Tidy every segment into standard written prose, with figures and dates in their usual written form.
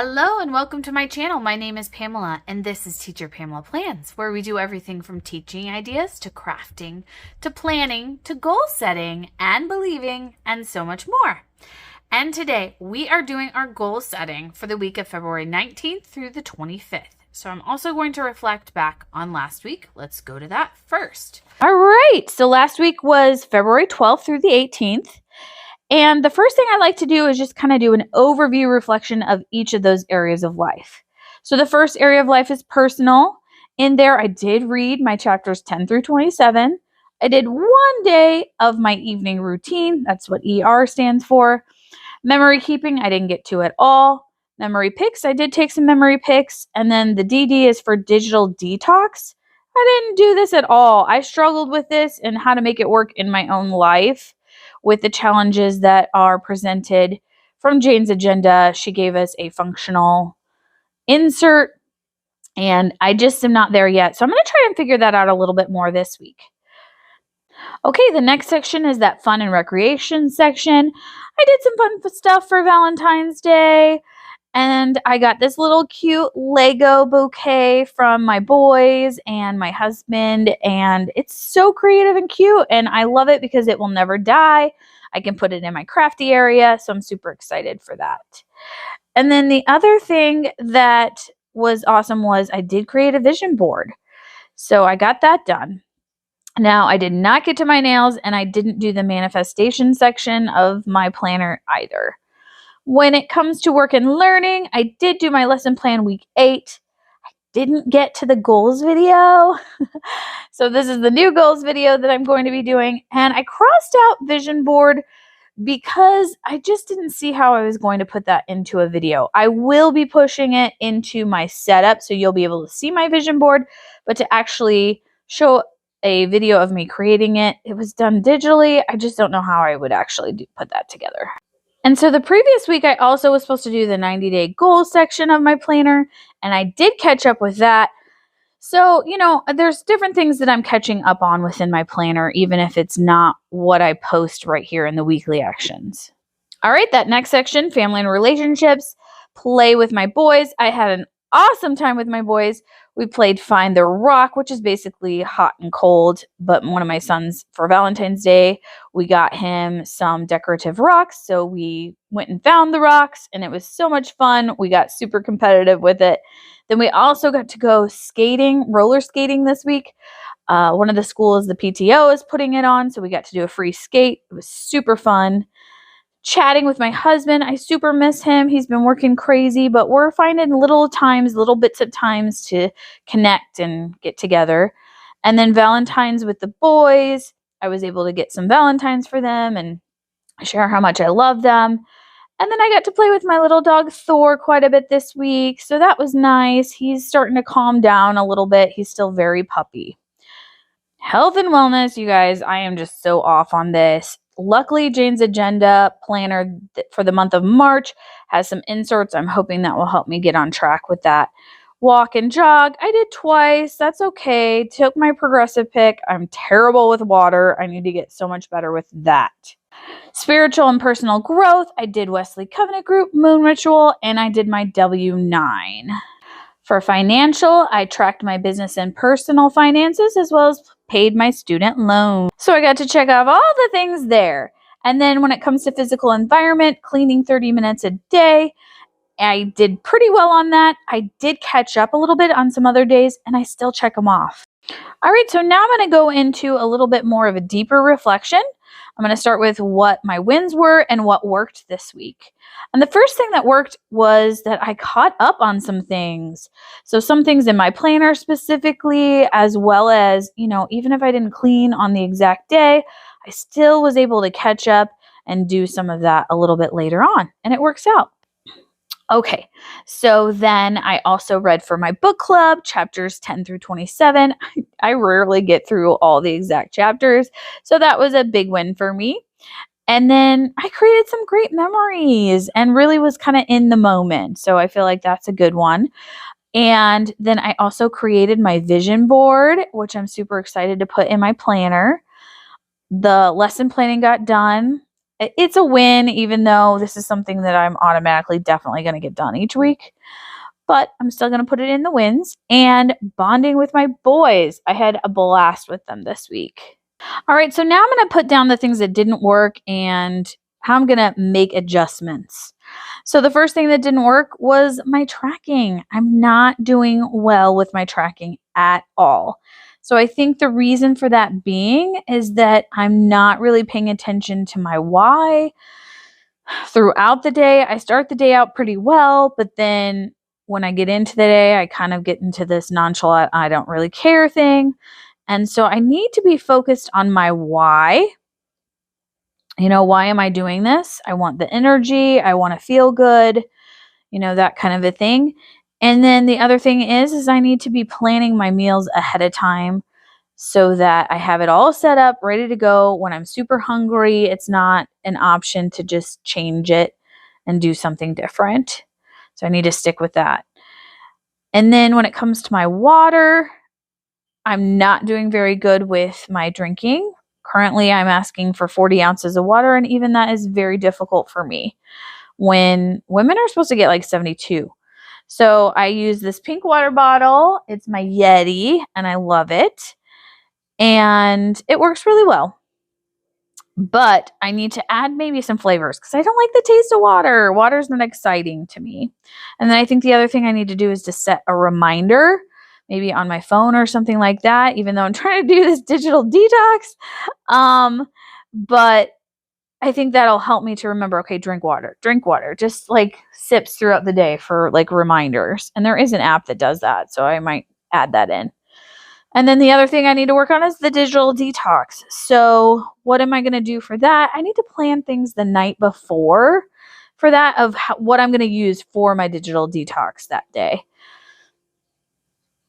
Hello and welcome to my channel. My name is Pamela and this is Teacher Pamela Plans, where we do everything from teaching ideas to crafting to planning to goal setting and believing and so much more. And today we are doing our goal setting for the week of February 19th through the 25th. So I'm also going to reflect back on last week. Let's go to that first. All right, so last week was February 12th through the 18th. And the first thing I like to do is just kind of do an overview reflection of each of those areas of life. So the first area of life is personal. In there, I did read my chapters 10 through 27. I did one day of my evening routine. That's what ER stands for. Memory keeping, I didn't get to at all. Memory picks, I did take some memory picks. And then the DD is for digital detox. I didn't do this at all. I struggled with this and how to make it work in my own life with the challenges that are presented from Jane's agenda. She gave us a functional insert, and I just am not there yet. So I'm going to try and figure that out a little bit more this week. Okay, the next section is that fun and recreation section. I did some fun stuff for Valentine's Day. And I got this little cute Lego bouquet from my boys and my husband. And it's so creative and cute. And I love it because it will never die. I can put it in my crafty area. So I'm super excited for that. And then the other thing that was awesome was I did create a vision board. So I got that done. Now, I did not get to my nails and I didn't do the manifestation section of my planner either. When it comes to work and learning, I did do my lesson plan week 8. I didn't get to the goals video. So this is the new goals video that I'm going to be doing. And I crossed out vision board because I just didn't see how I was going to put that into a video. I will be pushing it into my setup so you'll be able to see my vision board, but to actually show a video of me creating it, it was done digitally. I just don't know how I would actually put that together. And so the previous week, I also was supposed to do the 90-day goal section of my planner, and I did catch up with that. So, there's different things that I'm catching up on within my planner, even if it's not what I post right here in the weekly actions. All right, that next section, family and relationships, play with my boys. I had an awesome time with my boys. We played Find the Rock, which is basically hot and cold, but one of my sons, for Valentine's Day, we got him some decorative rocks. So we went and found the rocks, and it was so much fun. We got super competitive with it. Then we also got to go skating, roller skating this week. One of the schools, the PTO, is putting it on, so we got to do a free skate. It was super fun. Chatting with my husband. I super miss him. He's been working crazy, but we're finding little bits of times to connect and get together. And then Valentine's with the boys. I was able to get some Valentines for them and share how much I love them. And then I got to play with my little dog Thor quite a bit this week. So that was nice. He's starting to calm down a little bit. He's still very puppy. Health and wellness, you guys, I am just so off on this. Luckily, Jane's agenda planner for the month of March has some inserts. I'm hoping that will help me get on track with that. Walk and jog, I did twice. That's okay. Took my progressive pick. I'm terrible with water. I need to get so much better with that. Spiritual and personal growth, I did Wesley Covenant Group, Moon Ritual, and I did my W9. For financial, I tracked my business and personal finances as well as paid my student loan. So I got to check off all the things there. And then when it comes to physical environment, cleaning 30 minutes a day, I did pretty well on that. I did catch up a little bit on some other days, and I still check them off. All right, so now I'm going to go into a little bit more of a deeper reflection. I'm going to start with what my wins were and what worked this week. And the first thing that worked was that I caught up on some things. So some things in my planner specifically, as well as, even if I didn't clean on the exact day, I still was able to catch up and do some of that a little bit later on. And it works out. Okay, so then I also read for my book club, chapters 10 through 27. I rarely get through all the exact chapters, so that was a big win for me. And then I created some great memories and really was kind of in the moment, so I feel like that's a good one. And then I also created my vision board, which I'm super excited to put in my planner. The lesson planning got done. it's a win, even though this is something that I'm automatically definitely going to get done each week. But I'm still going to put it in the wins. And bonding with my boys. I had a blast with them this week. All right, so now I'm going to put down the things that didn't work and how I'm going to make adjustments. So the first thing that didn't work was my tracking. I'm not doing well with my tracking at all. So I think the reason for that being is that I'm not really paying attention to my why. Throughout the day, I start the day out pretty well, but then when I get into the day, I kind of get into this nonchalant, I don't really care thing. And so I need to be focused on my why. Why am I doing this? I want the energy. I want to feel good, that kind of a thing. And then the other thing is I need to be planning my meals ahead of time so that I have it all set up, ready to go. When I'm super hungry, it's not an option to just change it and do something different. So I need to stick with that. And then when it comes to my water, I'm not doing very good with my drinking. Currently, I'm asking for 40 ounces of water, and even that is very difficult for me when women are supposed to get like 72. So I use this pink water bottle. It's my Yeti, and I love it. And it works really well. But I need to add maybe some flavors because I don't like the taste of water. Water's not exciting to me. And then I think the other thing I need to do is to set a reminder, maybe on my phone or something like that, even though I'm trying to do this digital detox. But I think that'll help me to remember, okay, drink water, just like sips throughout the day for like reminders. And there is an app that does that. So I might add that in. And then the other thing I need to work on is the digital detox. So what am I going to do for that? I need to plan things the night before for that of what I'm going to use for my digital detox that day.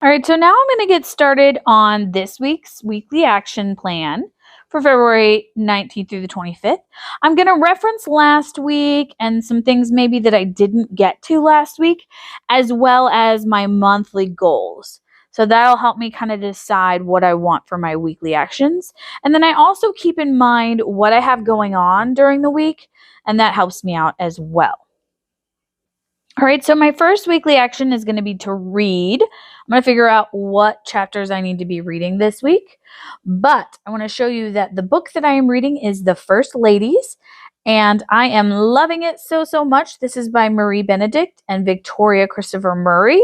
All right, so now I'm going to get started on this week's weekly action plan for February 19th through the 25th. I'm going to reference last week and some things maybe that I didn't get to last week, as well as my monthly goals. So that'll help me kind of decide what I want for my weekly actions. And then I also keep in mind what I have going on during the week, and that helps me out as well. All right, so my first weekly action is going to be to read. I'm going to figure out what chapters I need to be reading this week. But I want to show you that the book that I am reading is The First Ladies, and I am loving it so much. This is by Marie Benedict and Victoria Christopher Murray.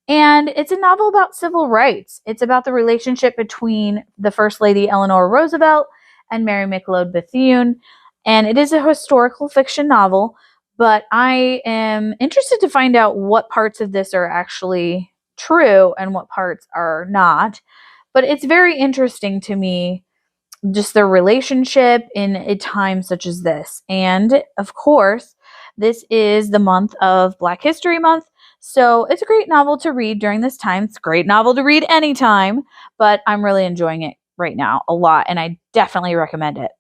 And it's a novel about civil rights. It's about the relationship between the First Lady Eleanor Roosevelt and Mary McLeod Bethune. And it is a historical fiction novel, but I am interested to find out what parts of this are actually true and what parts are not. But it's very interesting to me, just their relationship in a time such as this. And of course, this is the month of Black History Month. So it's a great novel to read during this time. It's a great novel to read anytime, but I'm really enjoying it right now a lot, and I definitely recommend it.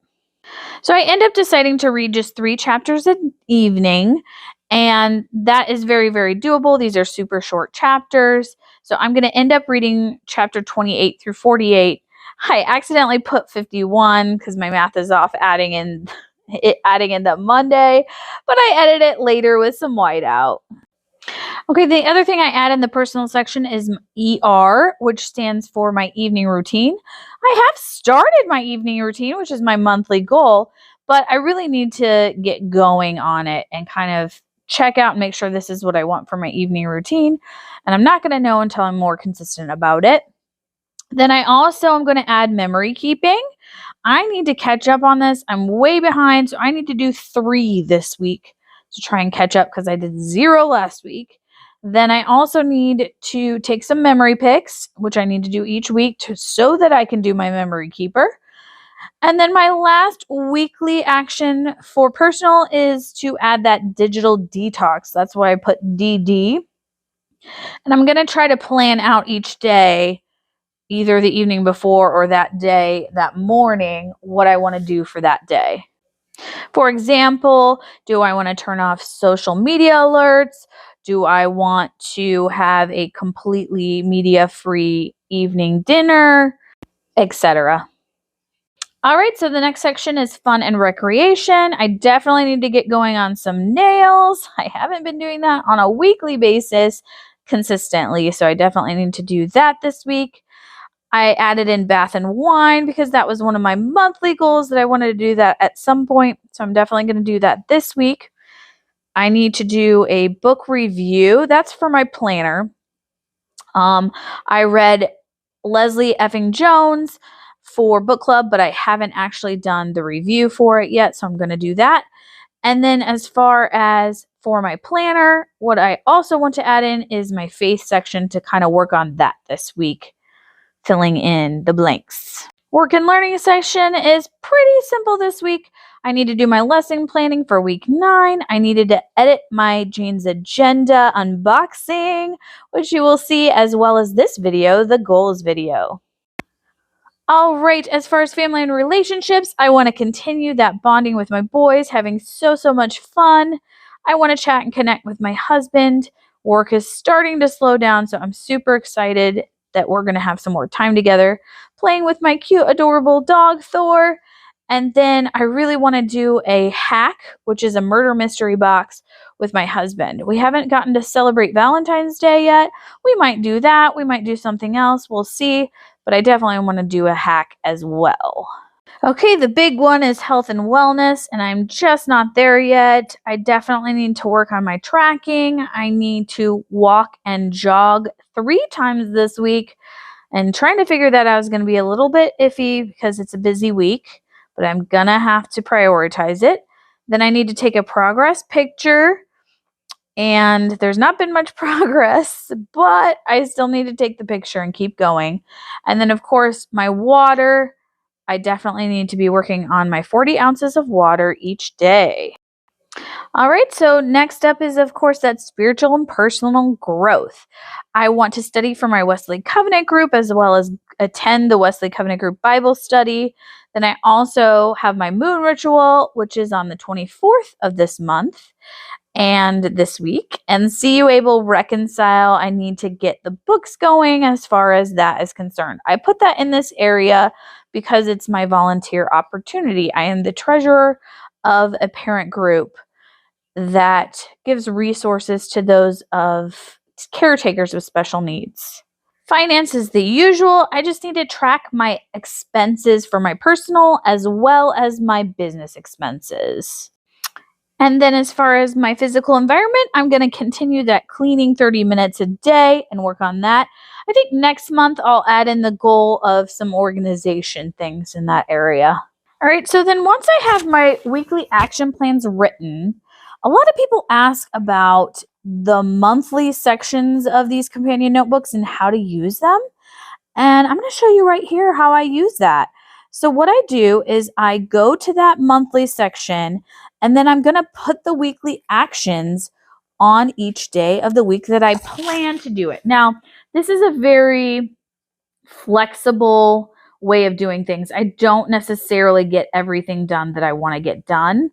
So I end up deciding to read just 3 chapters an evening, and that is very doable. These are super short chapters. So I'm going to end up reading chapter 28 through 48. I accidentally put 51 because my math is off, adding in the Monday, but I edit it later with some whiteout. Okay, the other thing I add in the personal section is ER, which stands for my evening routine. I have started my evening routine, which is my monthly goal, but I really need to get going on it and kind of check out and make sure this is what I want for my evening routine. And I'm not going to know until I'm more consistent about it. Then I also am going to add memory keeping. I need to catch up on this. I'm way behind, so I need to do 3 this week to try and catch up because I did 0 last week. Then I also need to take some memory picks, which I need to do each week so that I can do my memory keeper. And then my last weekly action for personal is to add that digital detox. That's why I put DD. And I'm going to try to plan out each day, either the evening before or that day, that morning, what I want to do for that day. For example, do I want to turn off social media alerts? Do I want to have a completely media-free evening dinner, etc.? All right, so the next section is fun and recreation. I definitely need to get going on some nails. I haven't been doing that on a weekly basis consistently, so I definitely need to do that this week. I added in bath and wine because that was one of my monthly goals that I wanted to do that at some point, so I'm definitely going to do that this week. I need to do a book review. That's for my planner. I read Leslie Effing Jones for book club, but I haven't actually done the review for it yet, so I'm going to do that. And then as far as for my planner, what I also want to add in is my faith section to kind of work on that this week, filling in the blanks. Work and learning section is pretty simple this week. I need to do my lesson planning for week 9. I needed to edit my Jane's Agenda unboxing, which you will see, as well as this video, the goals video. All right, as far as family and relationships, I want to continue that bonding with my boys, having so much fun. I want to chat and connect with my husband. Work is starting to slow down, so I'm super excited that we're going to have some more time together, playing with my cute, adorable dog, Thor. And then I really want to do a hack, which is a murder mystery box with my husband. We haven't gotten to celebrate Valentine's Day yet. We might do that. We might do something else. We'll see. But I definitely want to do a hack as well. Okay, the big one is health and wellness, and I'm just not there yet. I definitely need to work on my tracking. I need to walk and jog 3 times this week, and trying to figure that out is going to be a little bit iffy because it's a busy week, but I'm going to have to prioritize it. Then I need to take a progress picture, and there's not been much progress, but I still need to take the picture and keep going. And then, of course, my water. I definitely need to be working on my 40 ounces of water each day. All right, so next up is, of course, that spiritual and personal growth. I want to study for my Wesley Covenant group as well as attend the Wesley Covenant group Bible study. Then I also have my moon ritual, which is on the 24th of this month and this week. And See You Able Reconcile, I need to get the books going as far as that is concerned. I put that in this area because it's my volunteer opportunity. I am the treasurer of a parent group that gives resources to those of caretakers with special needs. Finance is the usual. I just need to track my expenses for my personal as well as my business expenses. And then as far as my physical environment, I'm going to continue that cleaning 30 minutes a day and work on that. I think next month I'll add in the goal of some organization things in that area. All right, so then once I have my weekly action plans written, a lot of people ask about the monthly sections of these companion notebooks and how to use them. And I'm going to show you right here how I use that. So what I do is I go to that monthly section, and then I'm going to put the weekly actions on each day of the week that I plan to do it. Now, this is a very flexible way of doing things. I don't necessarily get everything done that I want to get done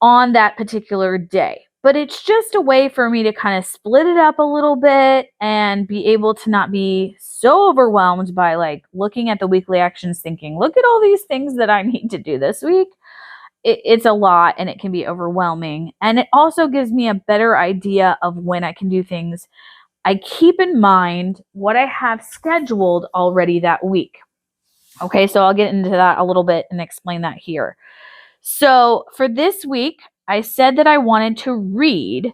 on that particular day. But it's just a way for me to kind of split it up a little bit and be able to not be so overwhelmed by like looking at the weekly actions thinking, look at all these things that I need to do this week. It's a lot and it can be overwhelming. And it also gives me a better idea of when I can do things. I keep in mind what I have scheduled already that week. Okay, so I'll get into that a little bit and explain that here. So for this week, I said that I wanted to read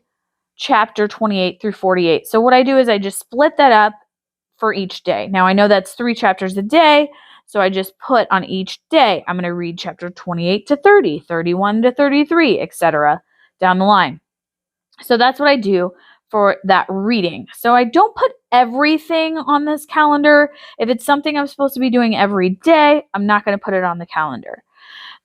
chapter 28 through 48. So what I do is I just split that up for each day. Now I know that's 3 chapters a day, so I just put on each day, I'm going to read chapter 28 to 30, 31 to 33, etc. down the line. So that's what I do for that reading. So I don't put everything on this calendar. If it's something I'm supposed to be doing every day, I'm not going to put it on the calendar.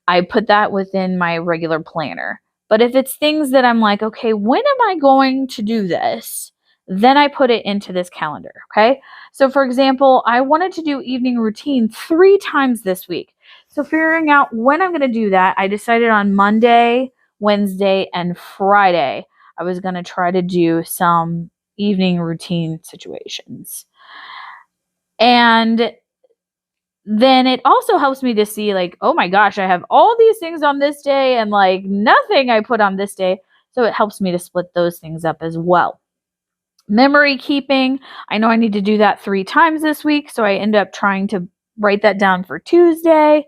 I put that within my regular planner. But if it's things that I'm like, okay, when am I going to do this? Then I put it into this calendar, okay? So for example, I wanted to do evening routine 3 times this week. So figuring out when I'm going to do that, I decided on Monday, Wednesday, and Friday, I was going to try to do some evening routine situations. And then it also helps me to see like, oh my gosh, I have all these things on this day and like nothing I put on this day. So it helps me to split those things up as well. Memory keeping, I know I need to do that 3 times this week, so I end up trying to write that down for Tuesday,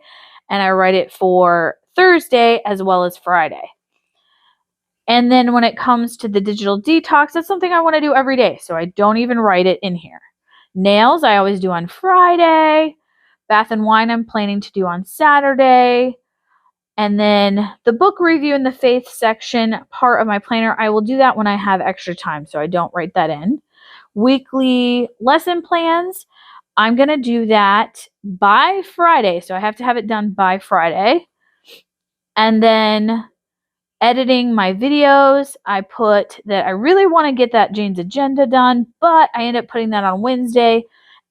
and I write it for Thursday as well as Friday. And then when it comes to the digital detox, that's something I want to do every day, so I don't even write it in here. Nails, I always do on Friday. Bath and wine, I'm planning to do on Saturday. And then the book review in the faith section part of my planner, I will do that when I have extra time, so I don't write that in. Weekly lesson plans, I'm going to do that by Friday, so I have to have it done by Friday. And then editing my videos, I put that I really want to get that Jane's agenda done, but I end up putting that on Wednesday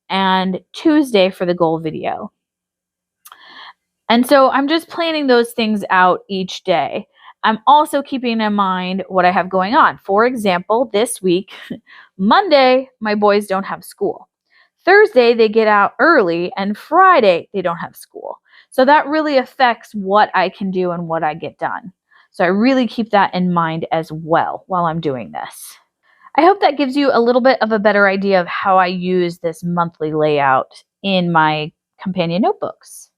and Tuesday for the goal video. And so I'm just planning those things out each day. I'm also keeping in mind what I have going on. For example, this week, Monday, my boys don't have school. Thursday, they get out early, and Friday, they don't have school. So that really affects what I can do and what I get done. So I really keep that in mind as well while I'm doing this. I hope that gives you a little bit of a better idea of how I use this monthly layout in my companion notebooks.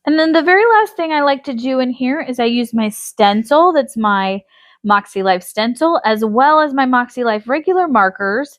And then the very last thing I like to do in here is I use my stencil. That's my Makselife stencil, as well as my Makselife regular markers.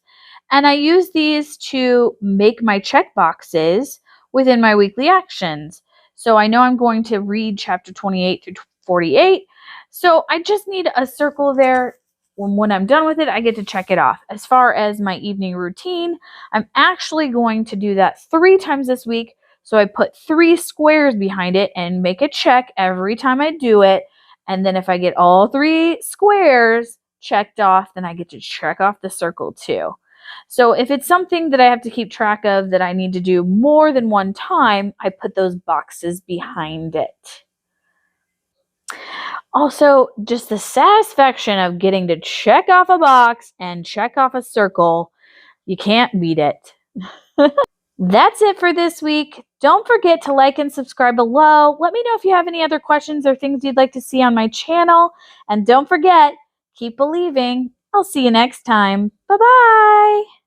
And I use these to make my check boxes within my weekly actions. So I know I'm going to read chapter 28 through 48. So I just need a circle there. When I'm done with it, I get to check it off. As far as my evening routine, I'm actually going to do that 3 times this week. So I put 3 squares behind it and make a check every time I do it. And then if I get all 3 squares checked off, then I get to check off the circle too. So if it's something that I have to keep track of that I need to do more than one time, I put those boxes behind it. Also, just the satisfaction of getting to check off a box and check off a circle, you can't beat it. That's it for this week. Don't forget to like and subscribe below. Let me know if you have any other questions or things you'd like to see on my channel. And don't forget, keep believing. I'll see you next time. Bye-bye.